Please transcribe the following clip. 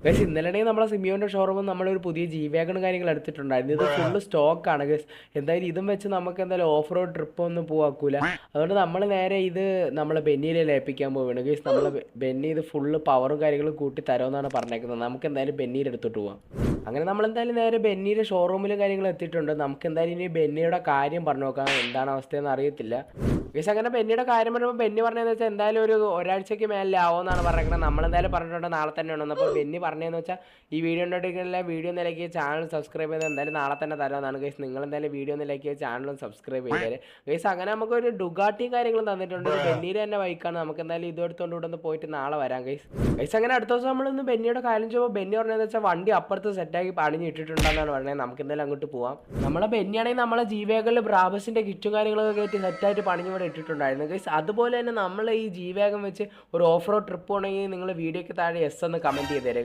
Guys ഇന്നലെയാണെങ്കിൽ നമ്മളെ സിമിയോൻ്റെ ഷോറൂമിൽ നമ്മളൊരു പുതിയ ജി വാഗൺ കാര്യങ്ങൾ എടുത്തിട്ടുണ്ടായിരുന്നു. ഇത് ഫുള്ള് സ്റ്റോക്കാണ് ഗൈസ്. എന്തായാലും ഇതും വെച്ച് നമുക്ക് എന്തായാലും ഓഫ് റോഡ് ട്രിപ്പ് ഒന്നും പോവാക്കൂല. അതുകൊണ്ട് നമ്മൾ നേരെ ഇത് നമ്മളെ ബെന്നിയിലെ ലയിപ്പിക്കാൻ പോവുകയാണ് ഗൈസ്. നമ്മളെ ബെന്നി ഇത് ഫുള്ള് പവറും കാര്യങ്ങളും കൂട്ടി തരുമെന്നാണ് പറഞ്ഞേക്കുന്നത്. നമുക്ക് എന്തായാലും ബെന്നിയുടെ എടുത്തിട്ട് പോവാം. അങ്ങനെ നമ്മളെന്തായാലും നേരെ ബെന്നിയുടെ ഷോറൂമിലും കാര്യങ്ങളും എത്തിയിട്ടുണ്ട്. നമുക്ക് എന്തായാലും ഇനി ബെന്നിയുടെ കാര്യം പറഞ്ഞു നോക്കാം, എന്താണ് അവസ്ഥയെന്ന് അറിയത്തില്ല ഗൈസ്. അങ്ങനെ ബെന്നിയുടെ കാര്യം പറയുമ്പോൾ ബെന്നി പറഞ്ഞതെന്ന് വെച്ചാൽ എന്തായാലും ഒരാഴ്ചയ്ക്ക് മേലെ ആവുമെന്നാണ് പറഞ്ഞേക്കുന്നത്. നമ്മളെന്തായാലും പറഞ്ഞിട്ടുണ്ട് നാളെ തന്നെ ഉണ്ടെന്ന്. അപ്പോൾ ബെന്നി പറഞ്ഞതെന്ന് വെച്ചാൽ ഈ വീഡിയോ ഉണ്ടെങ്കിൽ വീഡിയോ ഒന്ന് ലൈക്ക് ചെയ്യുക, ചാനൽ സബ്സ്ക്രൈബ് ചെയ്ത് എന്തായാലും നാളെ തന്നെ തരാമെന്നാണ് ഗൈസ്. നിങ്ങളെന്തായാലും വീഡിയോ ഒന്ന് ലൈക്ക് ചെയ്യുക, ചാനലും സബ്സ്ക്രൈബ് ചെയ്തേരെ ഗൈസ്. അങ്ങനെ നമുക്കൊരു ഡുഗാട്ടിയും കാര്യങ്ങളും തന്നിട്ടുണ്ട്. ബെന്നിയുടെ തന്നെ ബൈക്കാണ്. നമുക്ക് എന്തായാലും ഇത് എടുത്തുകൊണ്ട് ഇവിടെ നിന്ന് പോയിട്ട് നാളെ വരാം ഗൈസ്. ഗൈസ് അങ്ങനെ അടുത്ത ദിവസം നമ്മളൊന്ന് ബെന്നിയുടെ കാര്യം ചെയ്യുമ്പോൾ ബെന്നി പറഞ്ഞതെന്ന് വെച്ചാൽ വണ്ടി അപ്പുറത്ത് സെറ്റാക്കി പണിഞ്ഞിട്ടിട്ടുണ്ടെന്നാണ് പറഞ്ഞത്. നമുക്ക് എന്തായാലും അങ്ങോട്ട് പോവാം. നമ്മളെ ബെന്നിയാണെങ്കിൽ നമ്മളെ ജി വാഗണിൽ ബ്രാബസിൻ്റെ കിറ്റും കാര്യങ്ങളൊക്കെ കയറ്റി സെറ്റായിട്ട് പണിഞ്ഞ് ഇവിടെ ഇട്ടിട്ടുണ്ടായിരുന്നു ഗൈസ്. അതുപോലെ തന്നെ നമ്മൾ ഈ ജി വാഗൺ വെച്ച് ഒരു ഓഫ് റോഡ് ട്രിപ്പ് പോകണമെങ്കിൽ നിങ്ങൾ വീഡിയോയ്ക്ക് താഴെ എസ് എന്ന് കമൻറ്റ് ചെയ്തേരെ.